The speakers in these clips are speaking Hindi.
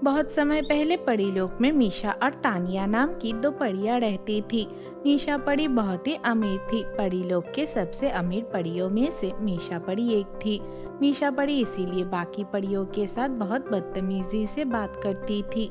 बहुत समय पहले परी लोक में मीशा और तानिया नाम की दो परियां रहती थी। मीशा परी बहुत ही अमीर थी। परी लोक के सबसे अमीर परियों में से मीशा परी एक थी। मीशा परी इसीलिए बाकी परियों के साथ बहुत बदतमीजी से बात करती थी।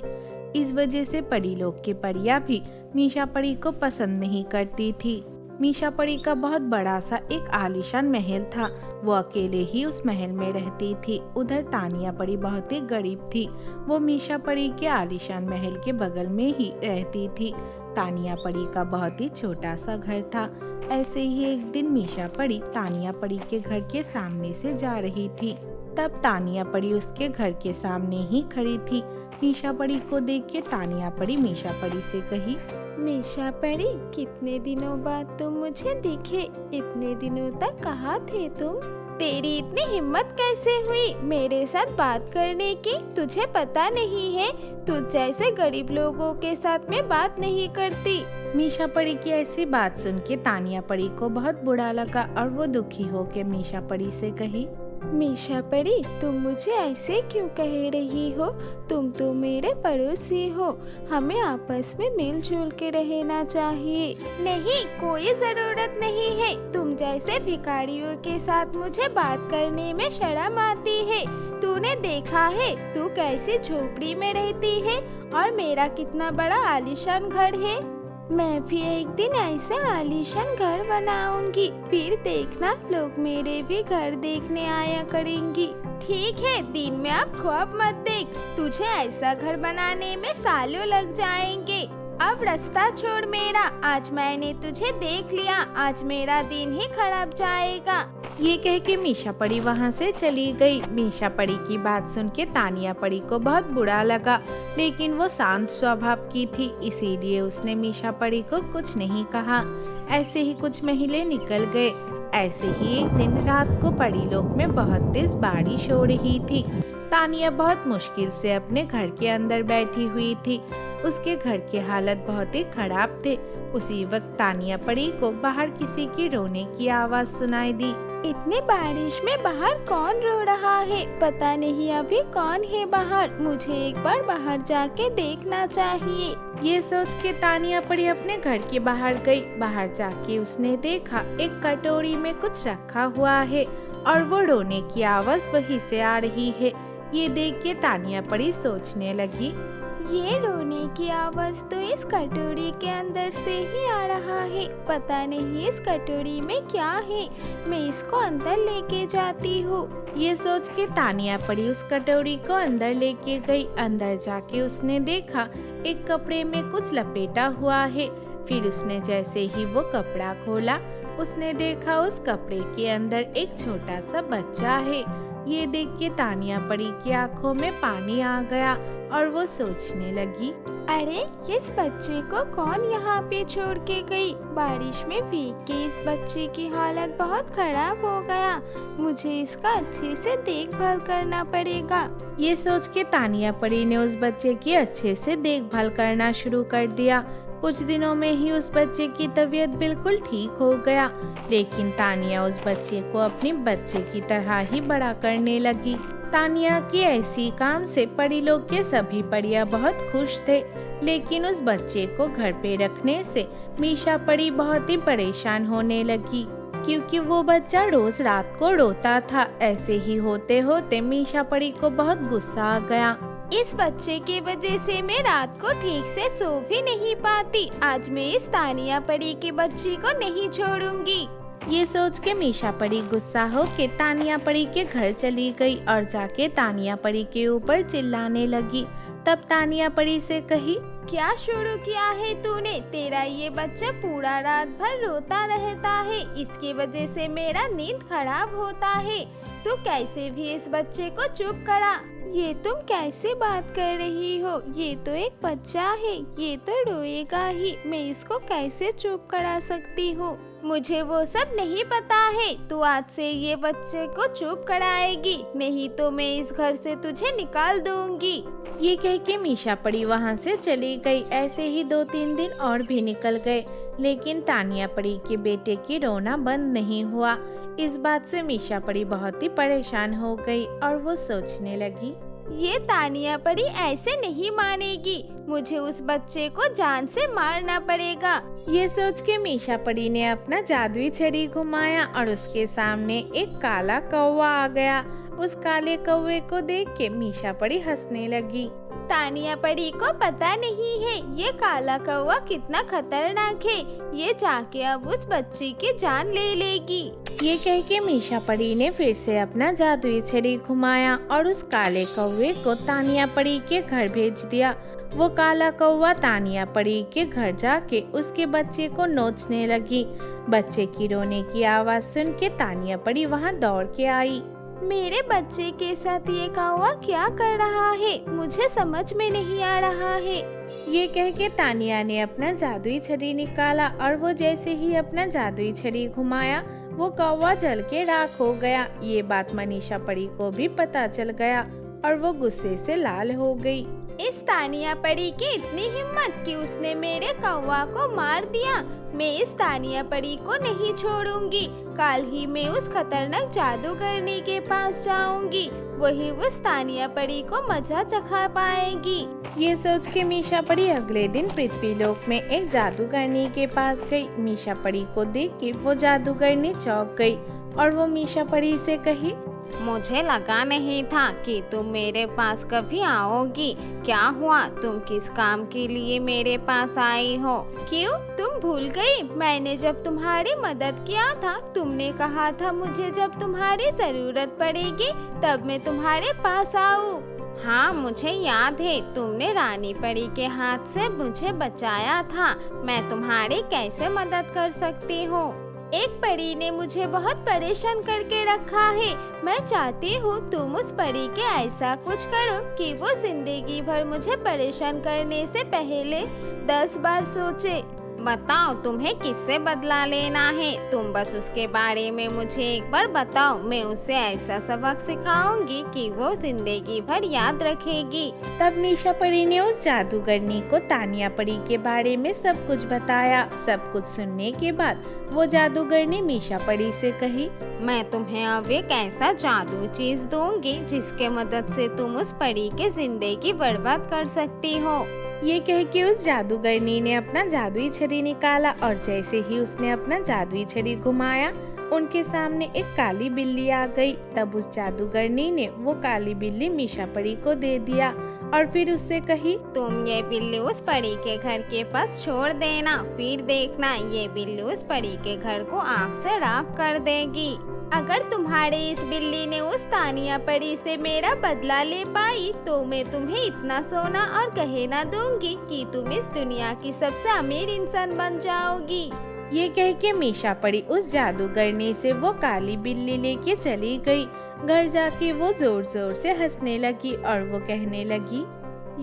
इस वजह से परी लोक के परियां भी मीशा परी को पसंद नहीं करती थी। मीशा परी का बहुत बड़ा सा एक आलीशान महल था। वो अकेले ही उस महल में रहती थी। उधर तानिया परी बहुत ही गरीब थी। वो मीशा परी के आलीशान महल के बगल में ही रहती थी। तानिया परी का बहुत ही छोटा सा घर था। ऐसे ही एक दिन मीशा परी तानिया परी के घर के सामने से जा रही थी। तब तानिया परी उसके घर के सामने ही खड़ी थी। मीशा परी को देख के तानिया परी मीशा परी से कही, मीशा परी, कितने दिनों बाद तुम मुझे दिखे। इतने दिनों तक कहाँ थे तुम? तेरी इतनी हिम्मत कैसे हुई मेरे साथ बात करने की? तुझे पता नहीं है तुझ जैसे गरीब लोगों के साथ मैं बात नहीं करती। मीशा परी की ऐसी बात सुन के तानिया परी को बहुत बुरा लगा और वो दुखी होकर मीशा परी से कही, मीशा परी, तुम मुझे ऐसे क्यों कह रही हो? तुम तो मेरे पड़ोसी हो। हमें आपस में मिलजुल के रहना चाहिए। नहीं, कोई जरूरत नहीं है। तुम जैसे भिखारियों के साथ मुझे बात करने में शर्म आती है। तूने देखा है तू कैसी झोपड़ी में रहती है और मेरा कितना बड़ा आलीशान घर है। मैं भी एक दिन ऐसा आलीशान घर बनाऊंगी, फिर देखना लोग मेरे भी घर देखने आया करेंगी। ठीक है, दिन में अब ख्वाब मत देख। तुझे ऐसा घर बनाने में सालों लग जाएंगे। अब रास्ता छोड़ मेरा। आज मैंने तुझे देख लिया, आज मेरा दिन ही खराब जाएगा। ये कह के मीशा परी वहाँ से चली गई। मीशा परी की बात सुन के तानिया परी को बहुत बुरा लगा, लेकिन वो शांत स्वभाव की थी, इसीलिए उसने मीशा परी को कुछ नहीं कहा। ऐसे ही कुछ महीने निकल गए। ऐसे ही एक दिन रात को परी लोक में बहुत तेज बारिश हो रही थी। तानिया बहुत मुश्किल से अपने घर के अंदर बैठी हुई थी। उसके घर के हालत बहुत ही खराब थे। उसी वक्त तानिया परी को बाहर किसी की रोने की आवाज सुनाई दी। इतने बारिश में बाहर कौन रो रहा है? पता नहीं अभी कौन है बाहर। मुझे एक बार बाहर जाके देखना चाहिए। ये सोच के तानिया परी अपने घर के बाहर गई। बाहर जाके उसने देखा एक कटोरी में कुछ रखा हुआ है और वो रोने की आवाज वहीं से आ रही है। ये देख के तानिया परी सोचने लगी, ये रोने की आवाज तो इस कटोरी के अंदर से ही आ रहा है। पता नहीं इस कटोरी में क्या है। मैं इसको अंदर लेके जाती हूँ। ये सोच के तानिया परी उस कटोरी को अंदर लेके गई। अंदर जाके उसने देखा एक कपड़े में कुछ लपेटा हुआ है। फिर उसने जैसे ही वो कपड़ा खोला, उसने देखा उस कपड़े के अंदर एक छोटा सा बच्चा है। ये देख के तानिया परी की आंखों में पानी आ गया और वो सोचने लगी, अरे इस बच्चे को कौन यहाँ पे छोड़ के गई? बारिश में भीग के इस बच्चे की हालत बहुत खराब हो गया। मुझे इसका अच्छे से देखभाल करना पड़ेगा। ये सोच के तानिया परी ने उस बच्चे की अच्छे से देखभाल करना शुरू कर दिया। कुछ दिनों में ही उस बच्चे की तबीयत बिल्कुल ठीक हो गया। लेकिन तानिया उस बच्चे को अपने बच्चे की तरह ही बड़ा करने लगी। तानिया की ऐसी काम से परी लोग के सभी परियां बहुत खुश थे। लेकिन उस बच्चे को घर पे रखने से मीशा परी बहुत ही परेशान होने लगी, क्योंकि वो बच्चा रोज रात को रोता था। ऐसे ही होते होते मीशा परी को बहुत गुस्सा आ गया। इस बच्चे की वजह से मैं रात को ठीक से सो भी नहीं पाती। आज मैं इस तानिया परी के बच्चे को नहीं छोड़ूंगी। ये सोच के मीशा परी गुस्सा होके तानिया परी के घर चली गई और जाके तानिया परी के ऊपर चिल्लाने लगी। तब तानिया परी से कही, क्या शुरू किया है तूने? तेरा ये बच्चा पूरा रात भर रोता रहता है। इसकी वजह से मेरा नींद खराब होता है। तू कैसे भी इस बच्चे को चुप करा। ये तुम कैसे बात कर रही हो? ये तो एक बच्चा है, ये तो रोएगा ही। मैं इसको कैसे चुप करा सकती हूँ? मुझे वो सब नहीं पता है। तू आज से ये बच्चे को चुप कराएगी, नहीं तो मैं इस घर से तुझे निकाल दूंगी। ये कह के मीशा परी वहाँ से चली गई। ऐसे ही 2-3 दिन और भी निकल गए, लेकिन तानिया परी के बेटे की रोना बंद नहीं हुआ। इस बात से मीशा परी बहुत ही परेशान हो गई और वो सोचने लगी, ये तानिया परी ऐसे नहीं मानेगी, मुझे उस बच्चे को जान से मारना पड़ेगा। ये सोच के मीशा परी ने अपना जादुई छड़ी घुमाया और उसके सामने एक काला कौवा आ गया। उस काले कौवे को देख के मीशा परी हंसने लगी। तानिया परी को पता नहीं है ये काला कौवा कितना खतरनाक है, ये जाके अब उस बच्ची की जान ले लेगी। ये कह के मीशा परी ने फिर से अपना जादुई छड़ी घुमाया और उस काले कौवे को तानिया परी के घर भेज दिया। वो काला कौवा तानिया परी के घर जाके उसके बच्चे को नोचने लगी। बच्चे की रोने की आवाज सुन के तानिया परी वहाँ दौड़ के आई। मेरे बच्चे के साथ ये कौवा क्या कर रहा है, मुझे समझ में नहीं आ रहा है। ये कह के तानिया ने अपना जादुई छड़ी निकाला और वो जैसे ही अपना जादुई छड़ी घुमाया वो कौवा जल के राख हो गया। ये बात मनीषा परी को भी पता चल गया और वो गुस्से से लाल हो गई। इस तानिया परी की इतनी हिम्मत कि उसने मेरे कौवा को मार दिया। मैं इस तानिया परी को नहीं छोड़ूंगी। कल ही मैं उस खतरनाक जादूगरनी के पास जाऊंगी, वही उस तानिया परी को मजा चखा पाएगी। ये सोच के मीशा परी अगले दिन पृथ्वीलोक में एक जादूगरनी के पास गई। मीशा परी को देख के वो जादूगरनी चौंक गई और वो मीशा परी से कही, मुझे लगा नहीं था कि तुम मेरे पास कभी आओगी। क्या हुआ, तुम किस काम के लिए मेरे पास आई हो? क्यों, तुम भूल गई? मैंने जब तुम्हारी मदद किया था तुमने कहा था मुझे जब तुम्हारी जरूरत पड़ेगी तब मैं तुम्हारे पास आऊँ। हाँ, मुझे याद है, तुमने रानी परी के हाथ से मुझे बचाया था। मैं तुम्हारी कैसे मदद कर सकती हूँ? एक परी ने मुझे बहुत परेशान करके रखा है। मैं चाहती हूँ तुम उस परी के ऐसा कुछ करो कि वो जिंदगी भर मुझे परेशान करने से पहले 10 बार सोचे। बताओ तुम्हें किससे बदला लेना है, तुम बस उसके बारे में मुझे एक बार बताओ। मैं उसे ऐसा सबक सिखाऊंगी कि वो जिंदगी भर याद रखेगी। तब मीशा परी ने उस जादूगरनी को तानिया परी के बारे में सब कुछ बताया। सब कुछ सुनने के बाद वो जादूगरनी मीशा परी से कही, मैं तुम्हें अब एक ऐसा जादू चीज दूंगी जिसके मदद से तुम उस परी की जिंदगी बर्बाद कर सकती हो। ये कह के उस जादूगरनी ने अपना जादुई छड़ी निकाला और जैसे ही उसने अपना जादुई छड़ी घुमाया उनके सामने एक काली बिल्ली आ गई। तब उस जादूगरनी ने वो काली बिल्ली मीशा परी को दे दिया और फिर उससे कही, तुम ये बिल्ली उस परी के घर के पास छोड़ देना, फिर देखना ये बिल्ली उस परी के घर को आग से राख कर देगी। अगर तुम्हारे इस बिल्ली ने उस तानिया परी से मेरा बदला ले पाई तो मैं तुम्हें इतना सोना और गहना दूंगी कि तुम इस दुनिया की सबसे अमीर इंसान बन जाओगी। ये कह के मीशा परी उस जादूगरनी से वो काली बिल्ली लेके चली गई। घर जाके वो जोर जोर से हंसने लगी और वो कहने लगी,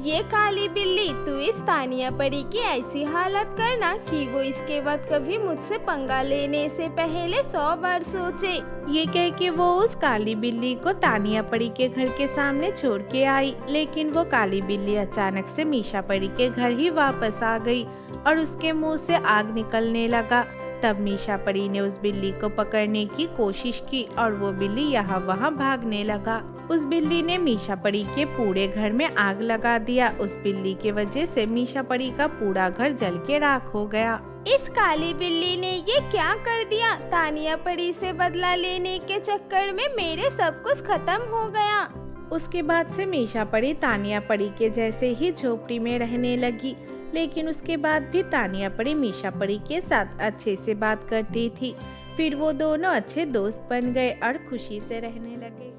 ये काली बिल्ली, तू इस तानिया परी की ऐसी हालत करना कि वो इसके बाद कभी मुझसे पंगा लेने से पहले 100 बार सोचे। ये कह के वो उस काली बिल्ली को तानिया परी के घर के सामने छोड़ के आई। लेकिन वो काली बिल्ली अचानक से मीशा परी के घर ही वापस आ गई और उसके मुंह से आग निकलने लगा। तब मीशा परी ने उस बिल्ली को पकड़ने की कोशिश की और वो बिल्ली यहाँ वहाँ भागने लगा। उस बिल्ली ने मीशा परी के पूरे घर में आग लगा दिया। उस बिल्ली के वजह से मीशा परी का पूरा घर जल के राख हो गया। इस काली बिल्ली ने ये क्या कर दिया? तानिया परी से बदला लेने के चक्कर में मेरे सब कुछ खत्म हो गया। उसके बाद से मीशा परी तानिया परी के जैसे ही झोपड़ी में रहने लगी। लेकिन उसके बाद भी तानिया परी मीशा परी के साथ अच्छे से बात करती थी। फिर वो दोनों अच्छे दोस्त बन गए और खुशी से रहने लगे।